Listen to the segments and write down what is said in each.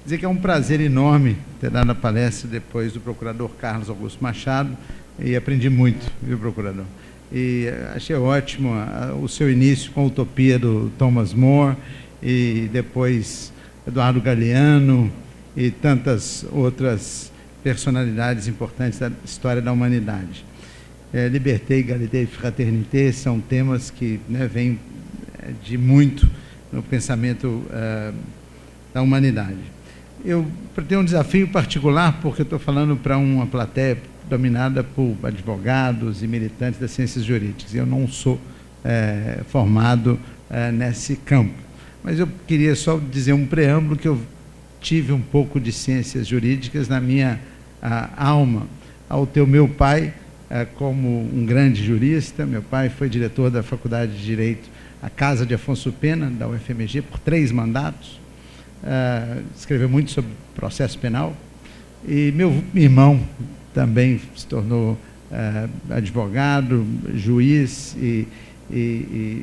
Dizer que é um prazer enorme ter dado a palestra depois do procurador Carlos Augusto Machado, e aprendi muito, viu, procurador? E achei ótimo o seu início com a Utopia do Thomas More, e depois Eduardo Galeano e tantas outras personalidades importantes da história da humanidade. Liberté, Égalité e Fraternité são temas que, né, vêm de muito no pensamento da humanidade. Eu tenho um desafio particular, porque eu estou falando para uma plateia dominada por advogados e militantes das ciências jurídicas. Eu não sou formado nesse campo. Mas eu queria só dizer um preâmbulo, que eu tive um pouco de ciências jurídicas na minha alma, ao ter o meu pai como um grande jurista. Meu pai foi diretor da Faculdade de Direito, a Casa de Afonso Pena, da UFMG, por 3 mandatos. Escreveu muito sobre processo penal. E meu irmão também se tornou advogado, juiz e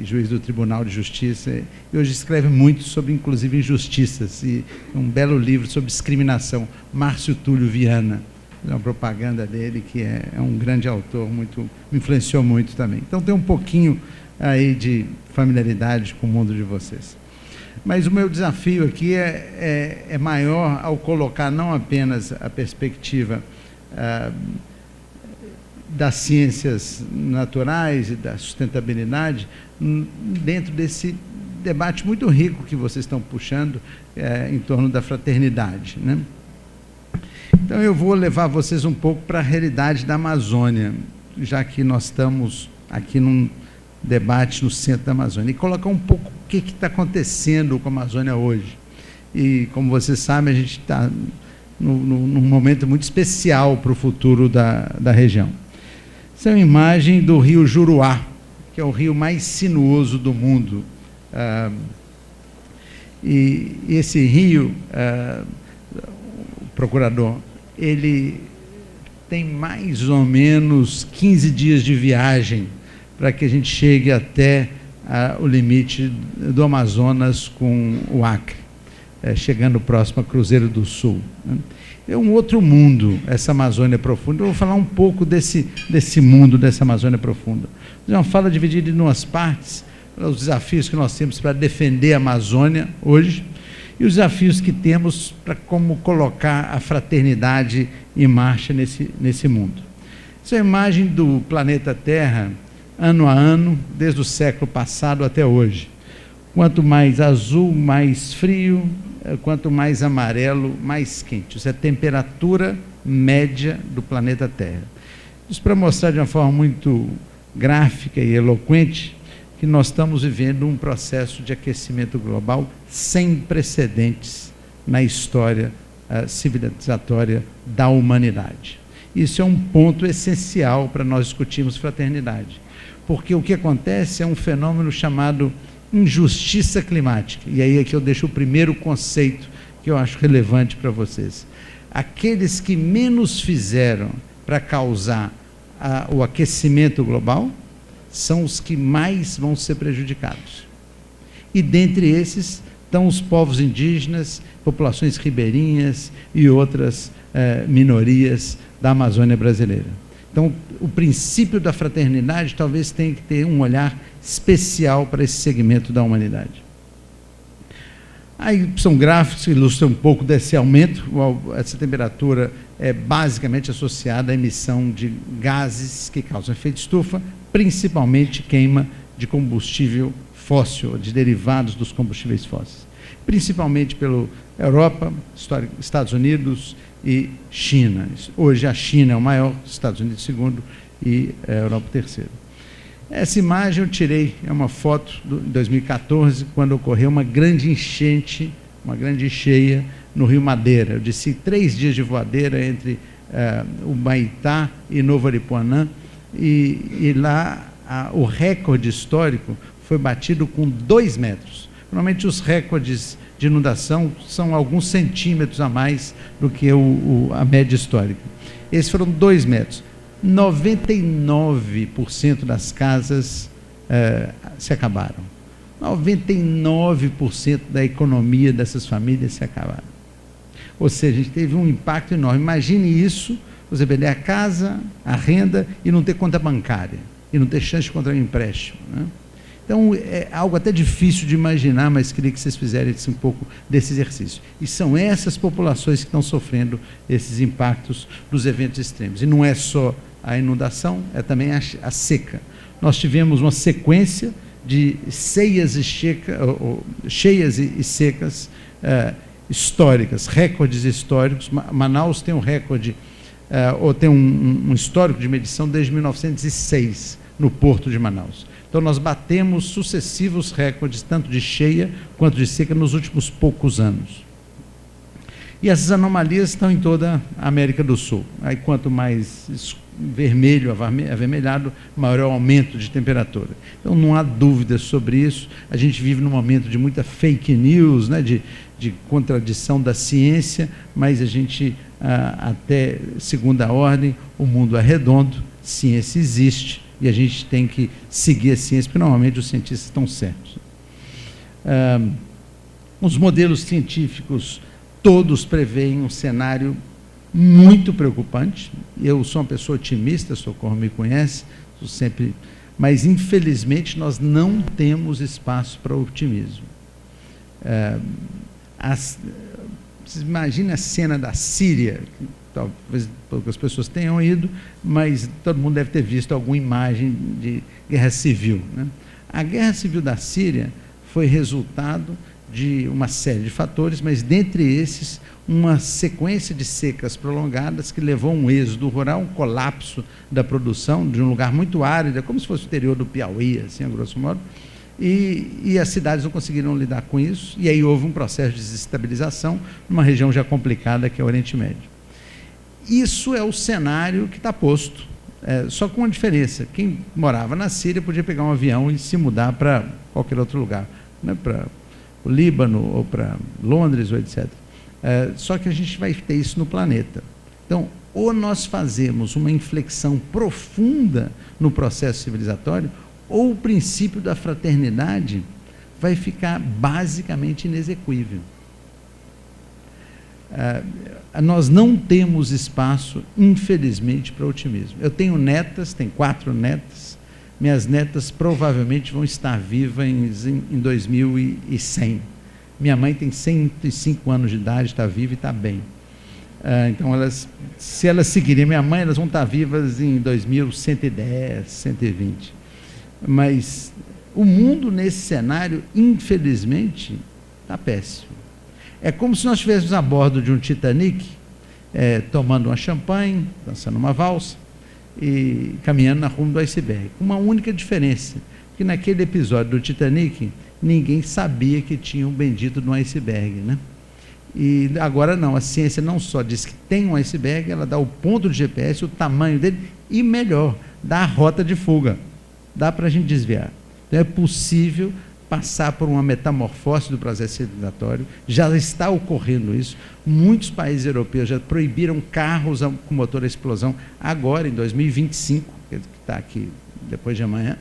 juiz do Tribunal de Justiça, e hoje escreve muito sobre, inclusive, injustiças, e um belo livro sobre discriminação, Márcio Túlio Viana, uma propaganda dele, que é um grande autor, me influenciou muito também. Então tem um pouquinho aí de familiaridade com o mundo de vocês. Mas o meu desafio aqui é maior ao colocar não apenas a perspectiva das ciências naturais e da sustentabilidade dentro desse debate muito rico que vocês estão puxando em torno da fraternidade, né? Então eu vou levar vocês um pouco para a realidade da Amazônia, já que nós estamos aqui num debate no centro da Amazônia, e colocar um pouco o que está acontecendo com a Amazônia hoje. E, como vocês sabem, a gente está num momento muito especial para o futuro da região. Essa é uma imagem do rio Juruá, que é o rio mais sinuoso do mundo. E esse rio, procurador, ele tem mais ou menos 15 dias de viagem para que a gente chegue até o limite do Amazonas com o Acre, chegando próximo a Cruzeiro do Sul, né? É um outro mundo, essa Amazônia profunda. Eu vou falar um pouco desse mundo, dessa Amazônia profunda. É uma fala dividida em 2 partes, os desafios que nós temos para defender a Amazônia hoje, e os desafios que temos para como colocar a fraternidade em marcha nesse mundo. Essa é a imagem do planeta Terra, ano a ano, desde o século passado até hoje. Quanto mais azul, mais frio; quanto mais amarelo, mais quente. Isso é a temperatura média do planeta Terra. Isso para mostrar de uma forma muito gráfica e eloquente que nós estamos vivendo um processo de aquecimento global sem precedentes na história civilizatória da humanidade. Isso é um ponto essencial para nós discutirmos fraternidade, porque o que acontece é um fenômeno chamado injustiça climática. E aí é que eu deixo o primeiro conceito que eu acho relevante para vocês. Aqueles que menos fizeram para causar o aquecimento global são os que mais vão ser prejudicados. E dentre esses estão os povos indígenas, populações ribeirinhas e outras minorias da Amazônia brasileira. Então, o princípio da fraternidade talvez tenha que ter um olhar especial para esse segmento da humanidade. Aí são gráficos que ilustram um pouco desse aumento. Essa temperatura é basicamente associada à emissão de gases que causam efeito estufa, principalmente queima de combustível fóssil, de derivados dos combustíveis fósseis, principalmente pela Europa, Estados Unidos e China. Hoje a China é o maior, os Estados Unidos segundo e a Europa terceiro. Essa imagem eu tirei, é uma foto de 2014, quando ocorreu uma grande enchente, uma grande cheia no Rio Madeira. Eu desci 3 dias de voadeira entre Humaitá e Novo Aripuanã, e lá o recorde histórico foi batido com 2 metros. Normalmente os recordes de inundação são alguns centímetros a mais do que a média histórica. Esses foram 2 metros. 99% das casas se acabaram. 99% da economia dessas famílias se acabaram. Ou seja, a gente teve um impacto enorme. Imagine isso, você perder a casa, a renda e não ter conta bancária, e não ter chance de encontrar um empréstimo, né? Então, é algo até difícil de imaginar, mas queria que vocês fizessem um pouco desse exercício. E são essas populações que estão sofrendo esses impactos dos eventos extremos. E não é só a inundação, é também a seca. Nós tivemos uma sequência de cheias e secas históricas, recordes históricos. Manaus tem um recorde, ou tem um histórico de medição desde 1906, no Porto de Manaus. Então, nós batemos sucessivos recordes, tanto de cheia quanto de seca, nos últimos poucos anos. E essas anomalias estão em toda a América do Sul. Aí, quanto mais vermelho, avermelhado, maior é o aumento de temperatura. Então, não há dúvida sobre isso. A gente vive num momento de muita fake news, né, de contradição da ciência, mas a gente, até segunda ordem, o mundo é redondo, ciência existe, e a gente tem que seguir a ciência, porque normalmente os cientistas estão certos. Os modelos científicos todos preveem um cenário muito preocupante. Eu sou uma pessoa otimista, Socorro me conhece, mas infelizmente nós não temos espaço para otimismo. Vocês imaginem a cena da Síria, talvez poucas pessoas tenham ido, mas todo mundo deve ter visto alguma imagem de guerra civil, né? A guerra civil da Síria foi resultado de uma série de fatores, mas dentre esses, uma sequência de secas prolongadas que levou a um êxodo rural, um colapso da produção de um lugar muito árido, como se fosse o interior do Piauí, assim, a grosso modo, e as cidades não conseguiram lidar com isso, e aí houve um processo de desestabilização numa região já complicada, que é o Oriente Médio. Isso é o cenário que está posto, só com uma diferença: quem morava na Síria podia pegar um avião e se mudar para qualquer outro lugar, né, para o Líbano, ou para Londres, ou etc. Só que a gente vai ter isso no planeta. Então, ou nós fazemos uma inflexão profunda no processo civilizatório, ou o princípio da fraternidade vai ficar basicamente inexequível. Nós não temos espaço, infelizmente, para otimismo. Eu tenho netas, tenho 4 netas, minhas netas provavelmente vão estar vivas em 2100. Minha mãe tem 105 anos de idade, está viva e está bem. Então, se elas seguirem minha mãe, elas vão estar vivas em 2110, 120. Mas o mundo nesse cenário, infelizmente, está péssimo. É como se nós estivéssemos a bordo de um Titanic, tomando uma champanhe, dançando uma valsa e caminhando na rumo do iceberg. Uma única diferença, que naquele episódio do Titanic, ninguém sabia que tinha um bendito de um iceberg, né? E agora não, a ciência não só diz que tem um iceberg, ela dá o ponto de GPS, o tamanho dele, e melhor, dá a rota de fuga. Dá para a gente desviar. Então é possível passar por uma metamorfose do processo civilizatório, já está ocorrendo isso. Muitos países europeus já proibiram carros com motor a explosão, agora em 2025, que está aqui depois de amanhã,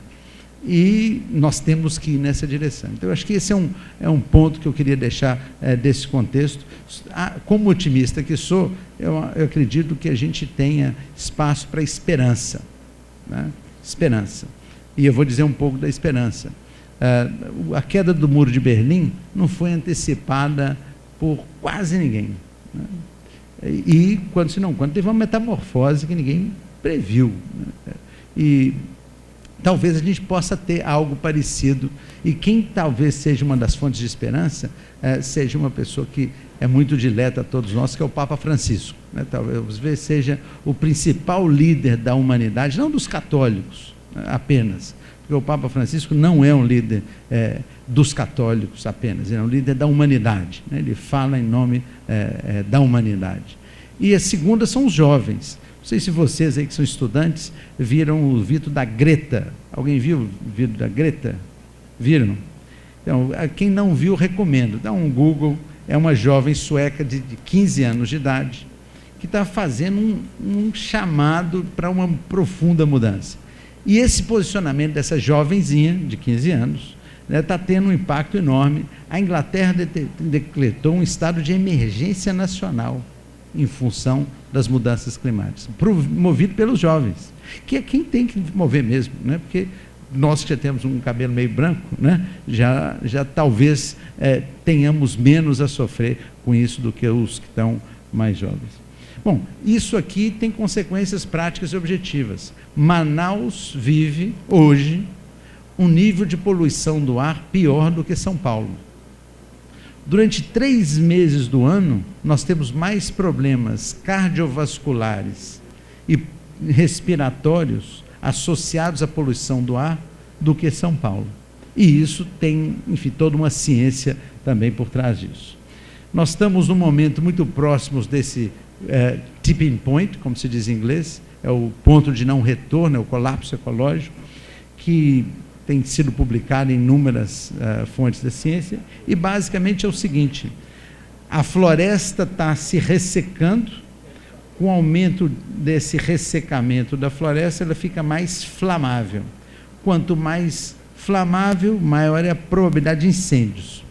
e nós temos que ir nessa direção. Então, eu acho que esse é um ponto que eu queria deixar desse contexto. Como otimista que sou, eu acredito que a gente tenha espaço para esperança, né? Esperança. E eu vou dizer um pouco da esperança. A queda do Muro de Berlim não foi antecipada por quase ninguém, né? E quando teve uma metamorfose que ninguém previu, né? E talvez a gente possa ter algo parecido, e quem talvez seja uma das fontes de esperança, seja uma pessoa que é muito dileta a todos nós, que é o Papa Francisco, né? Talvez seja o principal líder da humanidade, não dos católicos, né, apenas, porque o Papa Francisco não é um líder dos católicos apenas, ele é um líder da humanidade, né? Ele fala em nome da humanidade. E a segunda são os jovens. Não sei se vocês aí que são estudantes viram o vídeo da Greta. Alguém viu o vídeo da Greta? Viram? Então, quem não viu, recomendo. Dá um Google. É uma jovem sueca de 15 anos de idade que está fazendo um chamado para uma profunda mudança. E esse posicionamento dessa jovenzinha de 15 anos está tendo um impacto enorme. A Inglaterra decretou um estado de emergência nacional em função das mudanças climáticas, movido pelos jovens, que é quem tem que mover mesmo, né? Porque nós que já temos um cabelo meio branco, né? já talvez tenhamos menos a sofrer com isso do que os que estão mais jovens. Bom, isso aqui tem consequências práticas e objetivas. Manaus vive hoje um nível de poluição do ar pior do que São Paulo. Durante 3 meses do ano, nós temos mais problemas cardiovasculares e respiratórios associados à poluição do ar do que São Paulo. E isso tem, enfim, toda uma ciência também por trás disso. Nós estamos num momento muito próximo desse tipping point, como se diz em inglês, é o ponto de não retorno, é o colapso ecológico, que tem sido publicado em inúmeras fontes da ciência, e basicamente é o seguinte: a floresta está se ressecando. Com o aumento desse ressecamento da floresta, ela fica mais flamável. Quanto mais flamável, maior é a probabilidade de incêndios.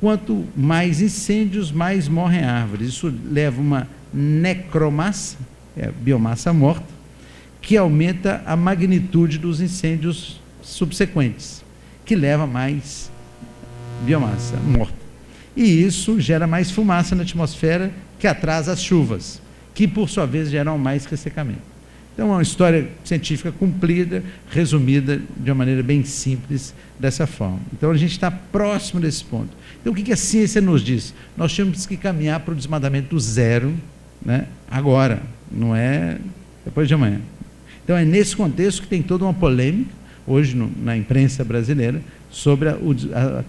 Quanto mais incêndios, mais morrem árvores. Isso leva uma necromassa, biomassa morta, que aumenta a magnitude dos incêndios subsequentes, que leva mais biomassa morta. E isso gera mais fumaça na atmosfera, que atrasa as chuvas, que por sua vez geram mais ressecamento. Então é uma história científica cumprida, resumida de uma maneira bem simples, dessa forma. Então a gente está próximo desse ponto. Então o que a ciência nos diz? Nós temos que caminhar para o desmatamento zero, né, agora, não é depois de amanhã. Então é nesse contexto que tem toda uma polêmica, hoje na imprensa brasileira, sobre a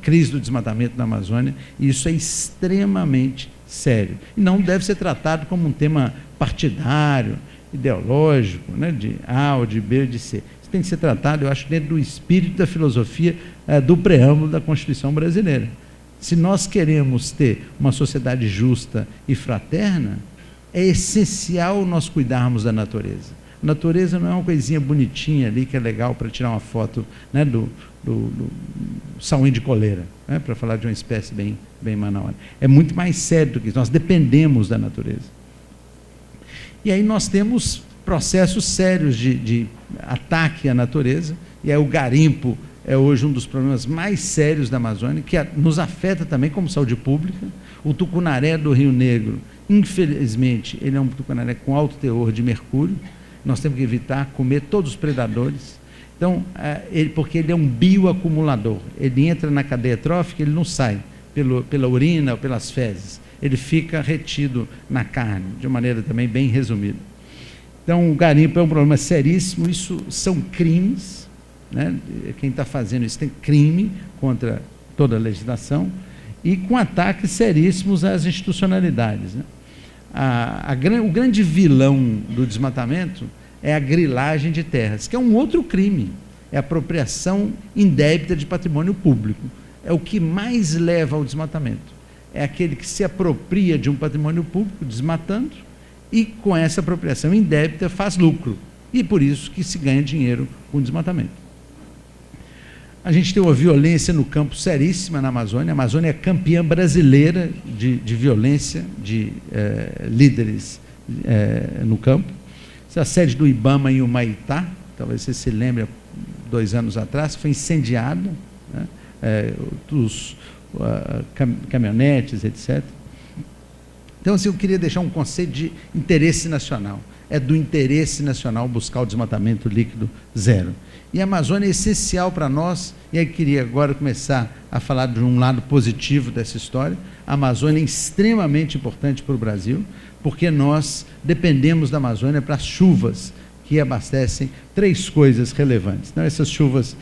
crise do desmatamento na Amazônia, e isso é extremamente sério. E não deve ser tratado como um tema partidário, ideológico, né, de A ou de B ou de C. Isso tem que ser tratado, eu acho, dentro do espírito da filosofia do preâmbulo da Constituição brasileira. Se nós queremos ter uma sociedade justa e fraterna, é essencial nós cuidarmos da natureza. A natureza não é uma coisinha bonitinha ali que é legal para tirar uma foto, né, do sauim de coleira, né, para falar de uma espécie bem manauara. É muito mais sério do que isso. Nós dependemos da natureza. E aí nós temos processos sérios de ataque à natureza, e aí o garimpo é hoje um dos problemas mais sérios da Amazônia, que nos afeta também como saúde pública. O tucunaré do Rio Negro, infelizmente, ele é um tucunaré com alto teor de mercúrio. Nós temos que evitar comer todos os predadores. Então, porque ele é um bioacumulador. Ele entra na cadeia trófica, ele não sai pela urina ou pelas fezes. Ele fica retido na carne, de uma maneira também bem resumida. Então, o garimpo é um problema seríssimo, isso são crimes, né? Quem está fazendo isso tem crime contra toda a legislação, e com ataques seríssimos às institucionalidades, né? O grande vilão do desmatamento é a grilagem de terras, que é um outro crime, é a apropriação indébita de patrimônio público. É o que mais leva ao desmatamento. É aquele que se apropria de um patrimônio público, desmatando, e com essa apropriação indébita faz lucro. E por isso que se ganha dinheiro com desmatamento. A gente tem uma violência no campo seríssima na Amazônia. A Amazônia é campeã brasileira de violência de líderes no campo. Essa sede do IBAMA em Humaitá, talvez você se lembre, 2 anos atrás, foi incendiada, né? Caminhonetes, etc. Então, assim, eu queria deixar um conceito de interesse nacional. É do interesse nacional buscar o desmatamento líquido zero. E a Amazônia é essencial para nós, e aí queria agora começar a falar de um lado positivo dessa história. A Amazônia é extremamente importante para o Brasil, porque nós dependemos da Amazônia para as chuvas que abastecem 3 coisas relevantes. Então, essas chuvas,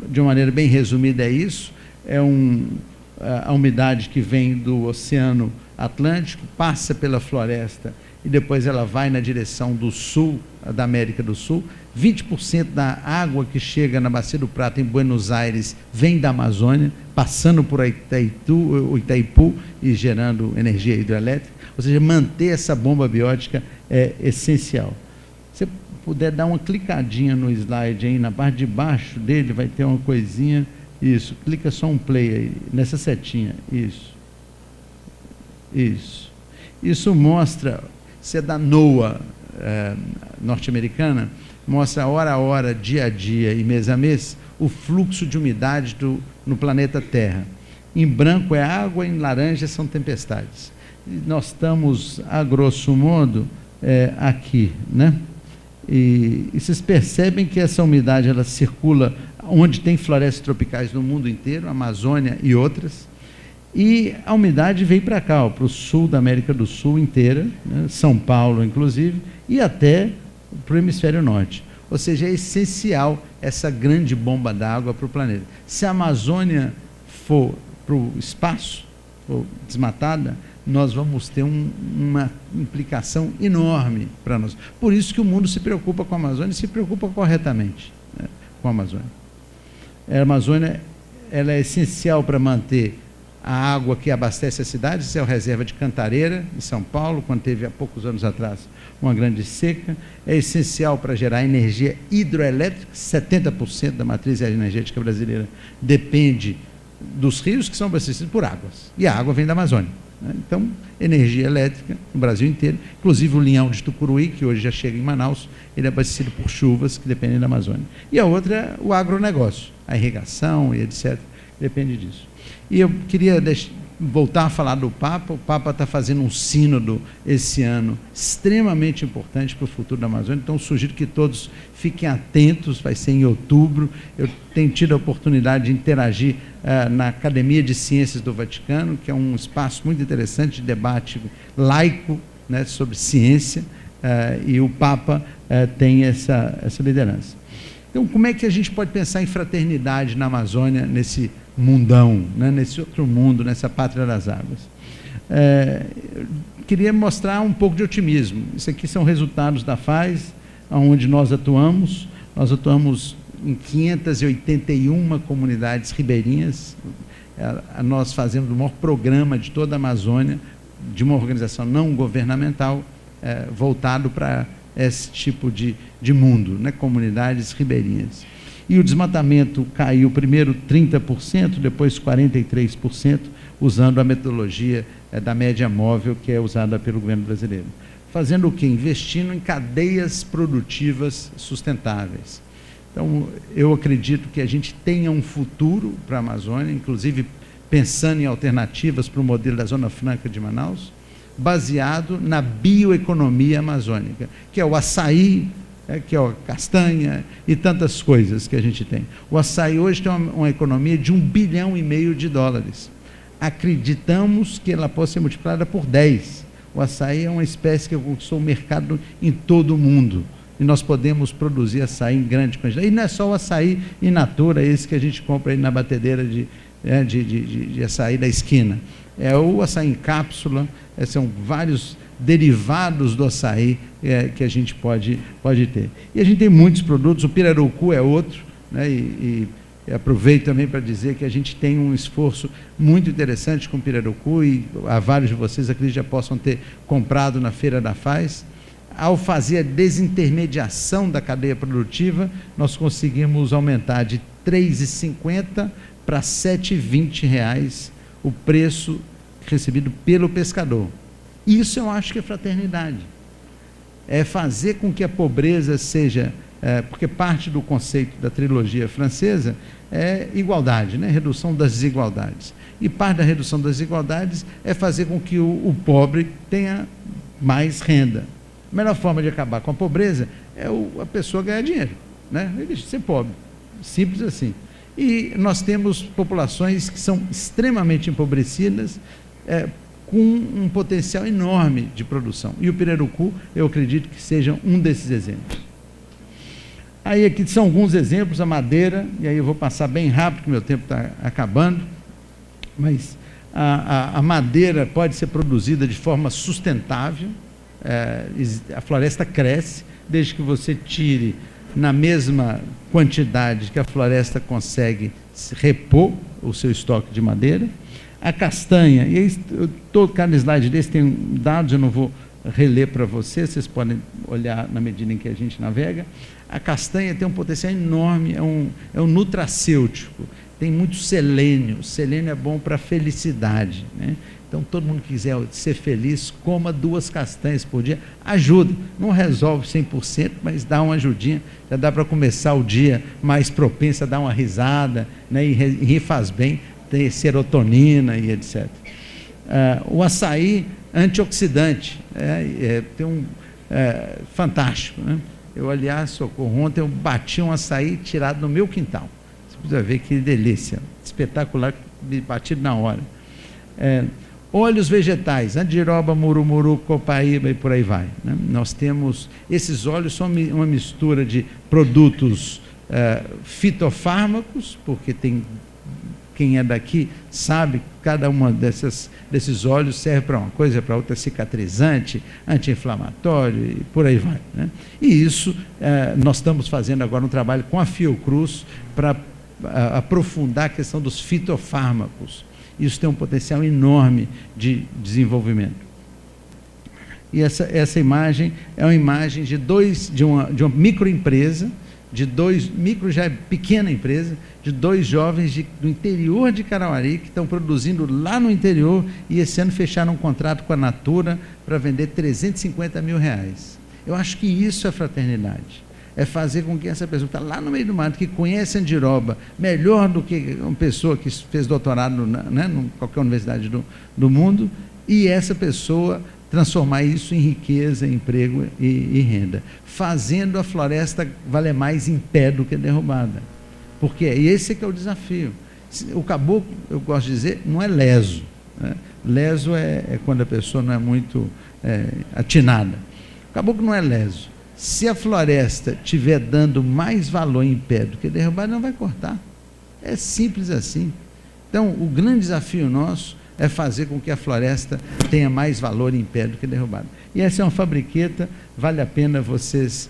de uma maneira bem resumida, é isso: a umidade que vem do Oceano Atlântico, passa pela floresta e depois ela vai na direção do sul, da América do Sul. 20% da água que chega na Bacia do Prata, em Buenos Aires, vem da Amazônia, passando por Itaipu e gerando energia hidrelétrica. Ou seja, manter essa bomba biótica é essencial. Se você puder dar uma clicadinha no slide aí, na parte de baixo dele vai ter uma coisinha Isso, clica só um play aí, nessa setinha, isso. Isso. Isso mostra, se é da NOAA norte-americana, mostra hora a hora, dia a dia e mês a mês, o fluxo de umidade no planeta Terra. Em branco é água, em laranja são tempestades. E nós estamos, a grosso modo, aqui, né? E vocês percebem que essa umidade ela circula onde tem florestas tropicais no mundo inteiro, Amazônia e outras, e a umidade veio para cá, para o sul da América do Sul inteira, né? São Paulo inclusive, e até para o hemisfério norte. Ou seja, é essencial essa grande bomba d'água para o planeta. Se a Amazônia for para o espaço, for desmatada, nós vamos ter uma implicação enorme para nós. Por isso que o mundo se preocupa com a Amazônia e se preocupa corretamente, né, com a Amazônia. A Amazônia ela é essencial para manter a água que abastece as cidades. Isso é a reserva de Cantareira, em São Paulo, quando teve há poucos anos atrás uma grande seca. É essencial para gerar energia hidroelétrica. 70% da matriz energética brasileira depende dos rios, que são abastecidos por águas. E a água vem da Amazônia. Então, energia elétrica no Brasil inteiro, inclusive o linhão de Tucuruí, que hoje já chega em Manaus, ele é abastecido por chuvas que dependem da Amazônia. E a outra é o agronegócio, a irrigação e etc., depende disso. E eu queria voltar a falar do Papa. O Papa está fazendo um sínodo esse ano extremamente importante para o futuro da Amazônia, então sugiro que todos fiquem atentos, vai ser em outubro. Eu tenho tido a oportunidade de interagir na Academia de Ciências do Vaticano, que é um espaço muito interessante de debate laico, né, sobre ciência, e o Papa tem essa liderança. Então, como é que a gente pode pensar em fraternidade na Amazônia, nesse mundão, né, nesse outro mundo, nessa pátria das águas? Queria mostrar um pouco de otimismo. Isso aqui são resultados da FAES, onde nós atuamos. Nós atuamos em 581 comunidades ribeirinhas. Nós fazemos o maior programa de toda a Amazônia, de uma organização não governamental, voltado para esse tipo de mundo, né? Comunidades ribeirinhas. E o desmatamento caiu primeiro 30%, depois 43%, usando a metodologia da média móvel, que é usada pelo governo brasileiro. Fazendo o quê? Investindo em cadeias produtivas sustentáveis. Então, eu acredito que a gente tenha um futuro para a Amazônia, inclusive pensando em alternativas para o modelo da Zona Franca de Manaus, baseado na bioeconomia amazônica, que é o açaí, que é a castanha e tantas coisas que a gente tem. O açaí hoje tem uma economia de $1,5 bilhão. Acreditamos que ela possa ser multiplicada por 10. O açaí é uma espécie que conquistou o mercado em todo o mundo. E nós podemos produzir açaí em grande quantidade. E não é só o açaí in natura, esse que a gente compra aí na batedeira de açaí da esquina. É o açaí em cápsula, são vários derivados do açaí que a gente pode ter. E a gente tem muitos produtos, o pirarucu é outro, né? E aproveito também para dizer que a gente tem um esforço muito interessante com o pirarucu, e há vários de vocês, acredito, já possam ter comprado na Feira da FAES. Ao fazer a desintermediação da cadeia produtiva, nós conseguimos aumentar de R$ 3,50 para R$ 7,20 o preço recebido pelo pescador. Isso eu acho que é fraternidade. É fazer com que a pobreza seja, porque parte do conceito da trilogia francesa é igualdade, né? Redução das desigualdades. E parte da redução das desigualdades é fazer com que o pobre tenha mais renda. A melhor forma de acabar com a pobreza é a pessoa ganhar dinheiro, né? Ele ser pobre, simples assim. E nós temos populações que são extremamente empobrecidas, com um potencial enorme de produção. E o pirarucu, eu acredito que seja um desses exemplos. Aí aqui são alguns exemplos, a madeira, e aí eu vou passar bem rápido, porque meu tempo está acabando, mas a madeira pode ser produzida de forma sustentável. A floresta cresce, desde que você tire na mesma quantidade que a floresta consegue repor o seu estoque de madeira. A castanha, e aí, cada slide desse tem dados, eu não vou reler para vocês podem olhar na medida em que a gente navega. A castanha tem um potencial enorme, é um nutracêutico, tem muito selênio. Selênio é bom para a felicidade, né? Então, todo mundo que quiser ser feliz, coma 2 castanhas por dia. Ajuda. Não resolve 100%, mas dá uma ajudinha. Já dá para começar o dia mais propenso a dar uma risada, né? E rir faz bem, tem serotonina e etc. O açaí antioxidante, fantástico, né? Eu, aliás, Socorro, ontem eu bati um açaí tirado no meu quintal. Você precisa ver que delícia, espetacular, batido na hora. Óleos vegetais, andiroba, murumuru, copaíba e por aí vai, né? Nós temos, esses óleos são uma mistura de produtos fitofármacos, porque tem, quem é daqui sabe que cada uma desses óleos serve para uma coisa, para outra, cicatrizante, anti-inflamatório e por aí vai, né? E isso, nós estamos fazendo agora um trabalho com a Fiocruz para aprofundar a questão dos fitofármacos. Isso tem um potencial enorme de desenvolvimento. E essa imagem é uma imagem de uma microempresa, micro já é pequena empresa, de 2 jovens do interior de Carauari, que estão produzindo lá no interior, e esse ano fecharam um contrato com a Natura para vender R$350 mil. Eu acho que isso é fraternidade. É fazer com que essa pessoa que está lá no meio do mato, que conhece andiroba melhor do que uma pessoa que fez doutorado, né, em qualquer universidade do mundo, e essa pessoa transformar isso em riqueza, emprego e renda, fazendo a floresta valer mais em pé do que derrubada. Porque esse é que é o desafio. O caboclo, eu gosto de dizer, não é leso, né? Leso é quando a pessoa não é muito atinada. O caboclo não é leso. Se a floresta estiver dando mais valor em pé do que derrubada, não vai cortar. É simples assim. Então, o grande desafio nosso é fazer com que a floresta tenha mais valor em pé do que derrubada. E essa é uma fabriqueta, vale a pena vocês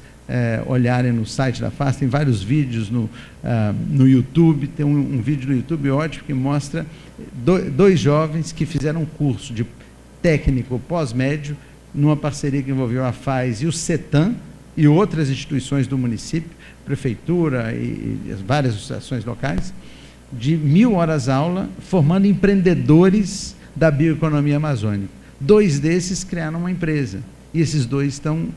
olharem no site da FAST, tem vários vídeos no YouTube, tem um vídeo no YouTube ótimo que mostra 2 jovens que fizeram um curso de técnico pós-médio, numa parceria que envolveu a FAES e o CETAM, e outras instituições do município, prefeitura e as várias associações locais, de 1000 horas aula, formando empreendedores da bioeconomia amazônica. 2 desses criaram uma empresa, e esses 2 estão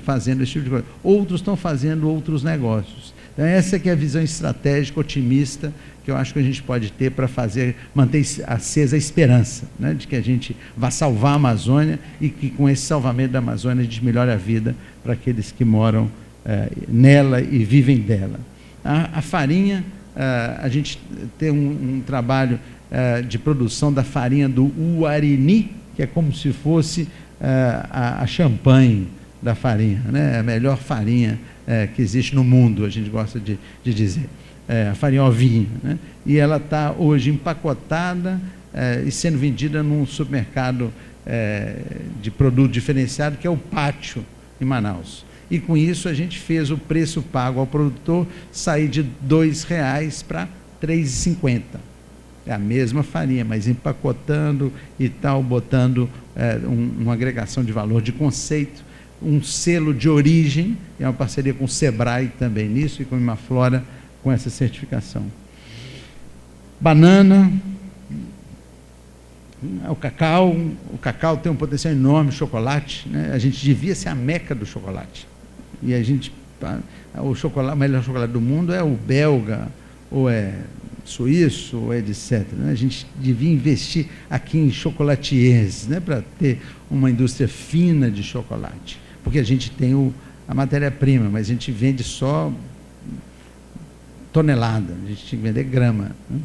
fazendo esse tipo de coisa. Outros estão fazendo outros negócios. Então, essa que é a visão estratégica, otimista, que eu acho que a gente pode ter para manter acesa a esperança, né, de que a gente vá salvar a Amazônia e que com esse salvamento da Amazônia a gente melhore a vida para aqueles que moram nela e vivem dela. A farinha, a gente tem um trabalho de produção da farinha do Uarini, que é como se fosse a champanhe da farinha, né? A melhor farinha que existe no mundo, a gente gosta de dizer. A farinha ovinha, né? E ela está hoje empacotada e sendo vendida num supermercado de produto diferenciado, que é o Pátio, em Manaus. E com isso a gente fez o preço pago ao produtor sair de R$2 para R$3,50. É a mesma farinha, mas empacotando e tal, botando uma agregação de valor, de conceito, um selo de origem, é uma parceria com o Sebrae também nisso, e com a Imaflora, com essa certificação. Banana, o cacau tem um potencial enorme, chocolate, né? A gente devia ser a meca do chocolate. E o melhor chocolate do mundo é o belga, ou é suíço, ou é etc. Né? A gente devia investir aqui em chocolatiers, né? Para ter uma indústria fina de chocolate. Porque a gente tem a matéria-prima, mas a gente vende só tonelada, a gente tinha que vender grama, né?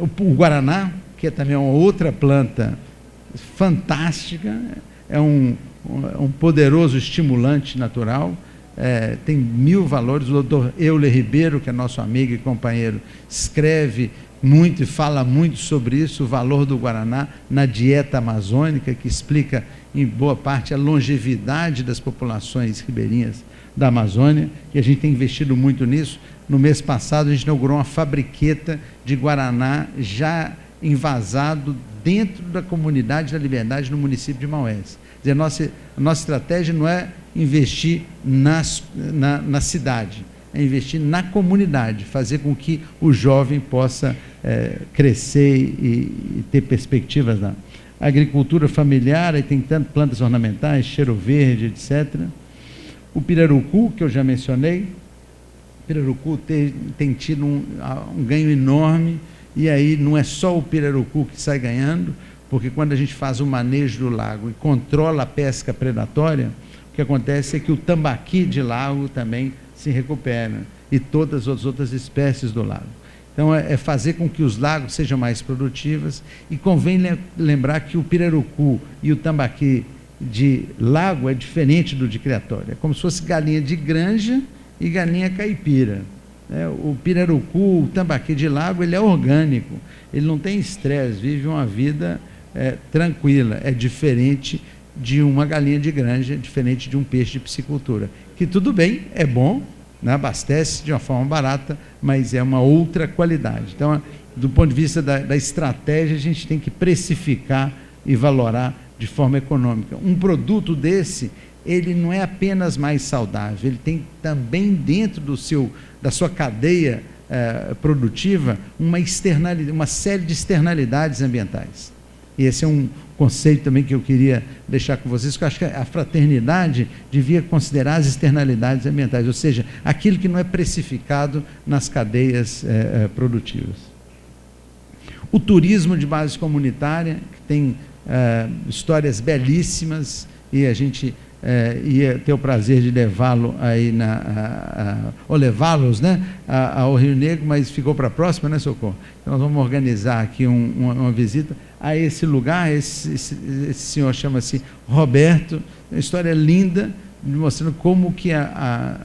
O guaraná, que é também uma outra planta fantástica, é um poderoso estimulante natural, tem 1000 valores. O doutor Euler Ribeiro, que é nosso amigo e companheiro, escreve muito e fala muito sobre isso, o valor do guaraná na dieta amazônica, que explica em boa parte a longevidade das populações ribeirinhas da Amazônia, e a gente tem investido muito nisso. No mês passado a gente inaugurou uma fabriqueta de guaraná já envasado dentro da comunidade da Liberdade, no município de Maués. Quer dizer, a nossa estratégia não é investir na cidade, é investir na comunidade, fazer com que o jovem possa crescer e ter perspectivas lá. A agricultura familiar, aí tem tanto plantas ornamentais, cheiro verde, etc. O pirarucu, que eu já mencionei, o pirarucu tem tido um ganho enorme, e aí não é só o pirarucu que sai ganhando, porque quando a gente faz o manejo do lago e controla a pesca predatória, o que acontece é que o tambaqui de lago também se recupera, e todas as outras espécies do lago. Então, é fazer com que os lagos sejam mais produtivos, e convém lembrar que o pirarucu e o tambaqui de lago é diferente do de criatório. É como se fosse galinha de granja e galinha caipira. O pirarucu, o tambaqui de lago, ele é orgânico, ele não tem estresse, vive uma vida tranquila, é diferente de uma galinha de granja, diferente de um peixe de piscicultura, que tudo bem, é bom, né, abastece de uma forma barata, mas é uma outra qualidade. Então, do ponto de vista da estratégia, a gente tem que precificar e valorar de forma econômica. Um produto desse, ele não é apenas mais saudável, ele tem também dentro da sua cadeia produtiva uma série de externalidades ambientais. E esse é um conceito também que eu queria deixar com vocês, que eu acho que a fraternidade devia considerar as externalidades ambientais, ou seja, aquilo que não é precificado nas cadeias produtivas. O turismo de base comunitária, que tem histórias belíssimas, e a gente ia ter o prazer de levá-lo aí ou levá-los, né, ao Rio Negro, mas ficou para a próxima, né, Socorro? Então nós vamos organizar aqui uma visita a esse lugar. Esse senhor chama-se Roberto, uma história linda, mostrando como que a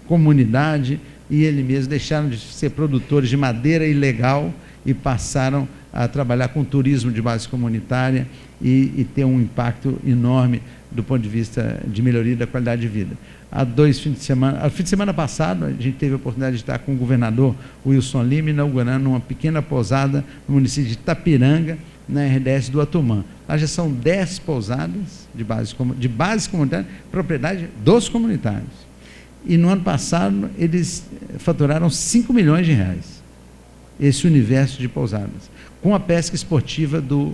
comunidade e ele mesmo deixaram de ser produtores de madeira ilegal e passaram a trabalhar com turismo de base comunitária e ter um impacto enorme do ponto de vista de melhoria da qualidade de vida. Há 2 fins de semana, no fim de semana passado, a gente teve a oportunidade de estar com o governador Wilson Lima, inaugurando uma pequena pousada no município de Itapiranga, na RDS do Atumã. Lá já são 10 pousadas de base comunitária, propriedade dos comunitários. E no ano passado, eles faturaram 5 milhões de reais, esse universo de pousadas, com a pesca esportiva do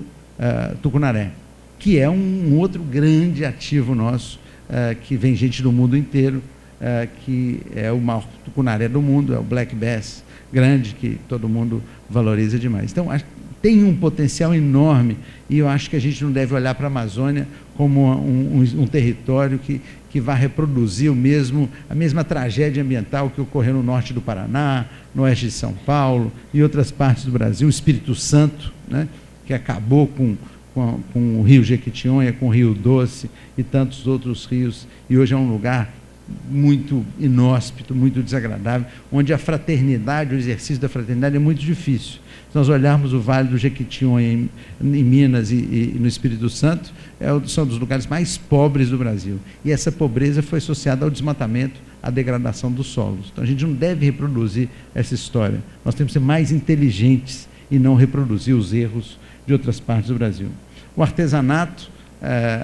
tucunaré, que é um outro grande ativo nosso, que vem gente do mundo inteiro, que é o maior tucunaré do mundo, é o Black Bass grande, que todo mundo valoriza demais. Então, tem um potencial enorme, e eu acho que a gente não deve olhar para a Amazônia como um território que vai reproduzir a mesma tragédia ambiental que ocorreu no norte do Paraná, no oeste de São Paulo e outras partes do Brasil, o Espírito Santo, né, que acabou com o Rio Jequitinhonha, com o Rio Doce e tantos outros rios, e hoje é um lugar muito inóspito, muito desagradável, onde a fraternidade, o exercício da fraternidade é muito difícil. Se nós olharmos o Vale do Jequitinhonha em Minas e no Espírito Santo, são dos lugares mais pobres do Brasil. E essa pobreza foi associada ao desmatamento, à degradação dos solos. Então a gente não deve reproduzir essa história. Nós temos que ser mais inteligentes e não reproduzir os erros de outras partes do Brasil. O artesanato,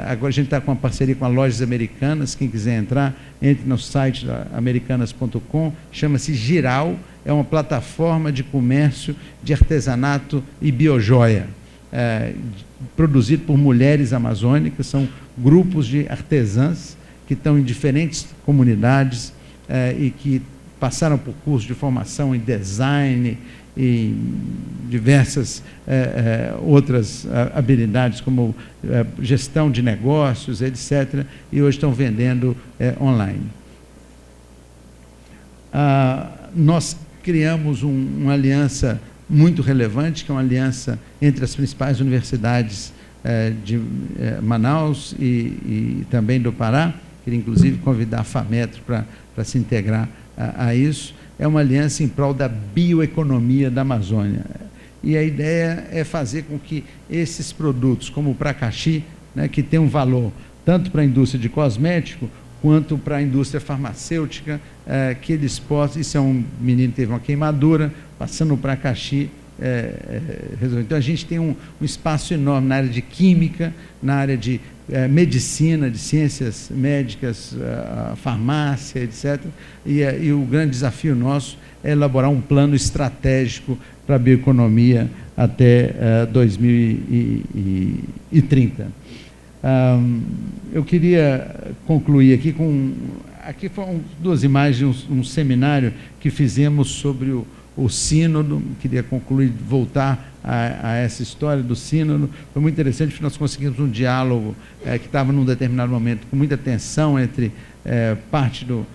agora a gente está com uma parceria com as Lojas Americanas. Quem quiser entrar, entre no site americanas.com, chama-se Giral, é uma plataforma de comércio de artesanato e biojoia, produzido por mulheres amazônicas. São grupos de artesãs que estão em diferentes comunidades e que passaram por cursos de formação em design e diversas outras habilidades, como gestão de negócios, etc., e hoje estão vendendo online. Nós criamos uma aliança muito relevante, que é uma aliança entre as principais universidades de Manaus e também do Pará. Queria, inclusive, convidar a FAMetro para se integrar a isso. É uma aliança em prol da bioeconomia da Amazônia. E a ideia é fazer com que esses produtos, como o pracaxi, né, que tem um valor tanto para a indústria de cosmético, quanto para a indústria farmacêutica, que eles possam... Isso é um menino que teve uma queimadura, passando o pracaxi, resolver. Então, a gente tem um espaço enorme na área de química, na área de medicina, de ciências médicas, farmácia, etc. E o grande desafio nosso é elaborar um plano estratégico para a bioeconomia até 2030. Eu queria concluir aqui com... Aqui foram duas imagens, um seminário que fizemos sobre o sínodo. Queria concluir, voltar a essa história do sínodo. Foi muito interessante, porque nós conseguimos um diálogo que estava num determinado momento com muita tensão entre parte do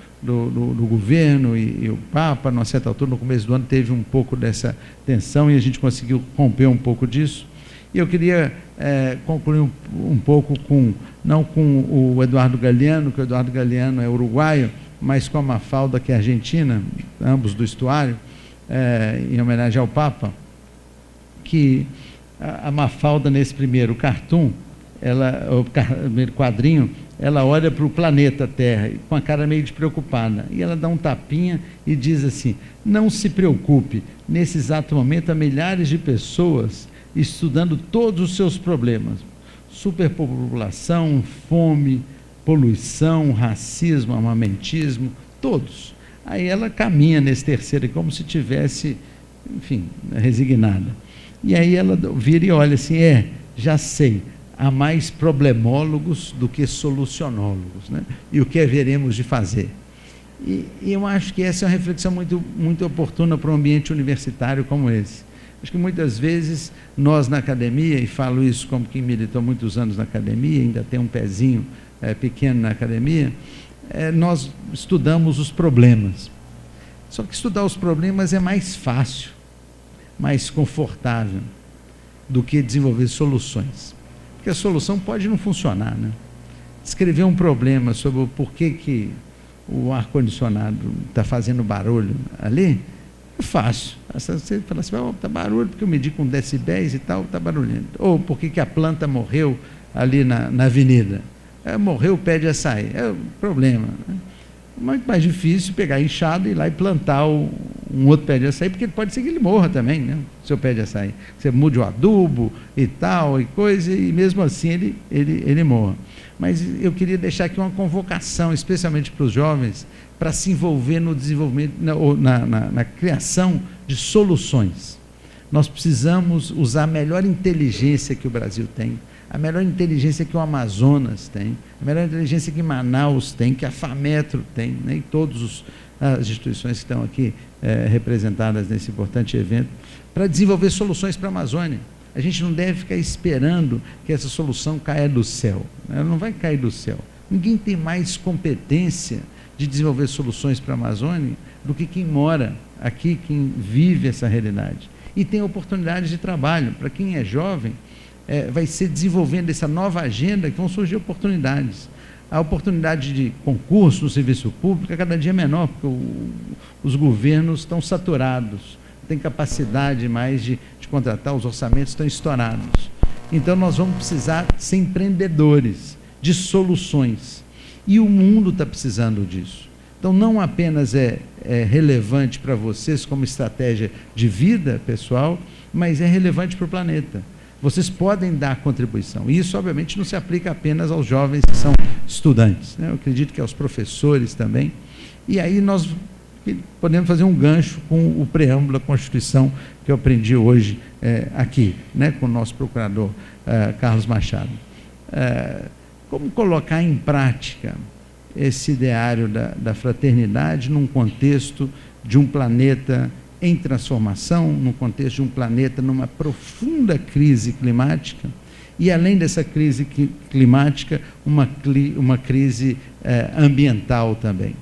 governo e o Papa. Numa certa altura, no começo do ano, teve um pouco dessa tensão e a gente conseguiu romper um pouco disso. E eu queria concluir um pouco não com o Eduardo Galeano, que o Eduardo Galeano é uruguaio, mas com a Mafalda, que é argentina, ambos do estuário, em homenagem ao Papa, que a Mafalda, nesse primeiro cartoon, o primeiro quadrinho, ela olha para o planeta Terra com a cara meio despreocupada, e ela dá um tapinha e diz assim: não se preocupe, nesse exato momento há milhares de pessoas estudando todos os seus problemas, superpopulação, fome, poluição, racismo, armamentismo, todos. Aí ela caminha nesse terceiro, como se tivesse, enfim, resignada. E aí ela vira e olha assim: já sei, há mais problemólogos do que solucionólogos, né? E o que haveremos de fazer? E eu acho que essa é uma reflexão muito, muito oportuna para um ambiente universitário como esse. Acho que muitas vezes nós na academia, e falo isso como quem militou muitos anos na academia, ainda tem um pezinho pequeno na academia, nós estudamos os problemas. Só que estudar os problemas é mais fácil, mais confortável do que desenvolver soluções. Porque a solução pode não funcionar, né? Escrever um problema sobre o porquê que o ar-condicionado está fazendo barulho ali, é fácil. Você fala assim: está barulho porque eu medi com decibéis e tal, está barulhento. Ou por que a planta morreu ali na avenida? Morreu o pé de açaí. É o problema, né? Muito mais difícil pegar enxada e ir lá e plantar um outro pé de açaí, porque pode ser que ele morra também, né? Seu pé de açaí. Você mude o adubo e tal, e coisa, e mesmo assim ele morra. Mas eu queria deixar aqui uma convocação, especialmente para os jovens, para se envolver no desenvolvimento, na criação de soluções. Nós precisamos usar a melhor inteligência que o Brasil tem, a melhor inteligência que o Amazonas tem, a melhor inteligência que Manaus tem, que a FAMetro tem, né? E todas as instituições que estão aqui representadas nesse importante evento, para desenvolver soluções para a Amazônia. A gente não deve ficar esperando que essa solução caia do céu. Ela não vai cair do céu. Ninguém tem mais competência de desenvolver soluções para a Amazônia do que quem mora aqui, quem vive essa realidade. E tem oportunidades de trabalho. Para quem é jovem, vai ser desenvolvendo essa nova agenda que vão surgir oportunidades. A oportunidade de concurso no serviço público é cada dia menor, porque os governos estão saturados, não tem capacidade mais de contratar, os orçamentos estão estourados. Então nós vamos precisar ser empreendedores de soluções, e o mundo está precisando disso. Então não apenas é relevante para vocês como estratégia de vida pessoal, mas é relevante para o planeta. Vocês podem dar contribuição, e isso obviamente não se aplica apenas aos jovens que são estudantes, né? Eu acredito que aos professores também. E aí nós podemos fazer um gancho com o preâmbulo da Constituição que eu aprendi hoje aqui, né, com o nosso procurador Carlos Machado. Como colocar em prática esse ideário da fraternidade num contexto de um planeta em transformação, num contexto de um planeta numa profunda crise climática, e além dessa crise climática, uma crise ambiental também.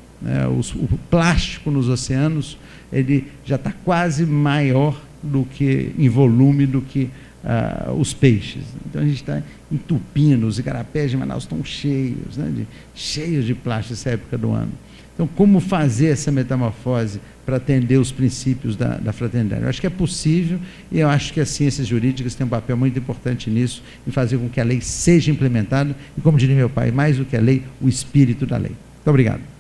O plástico nos oceanos, ele já está quase maior em volume do que os peixes. Então a gente está entupindo, os igarapés de Manaus estão cheios, né, cheios de plástico nessa época do ano. Então, como fazer essa metamorfose para atender os princípios da fraternidade? Eu acho que é possível, e eu acho que as ciências jurídicas têm um papel muito importante nisso, em fazer com que a lei seja implementada, e como diria meu pai, mais do que a lei, o espírito da lei. Muito obrigado.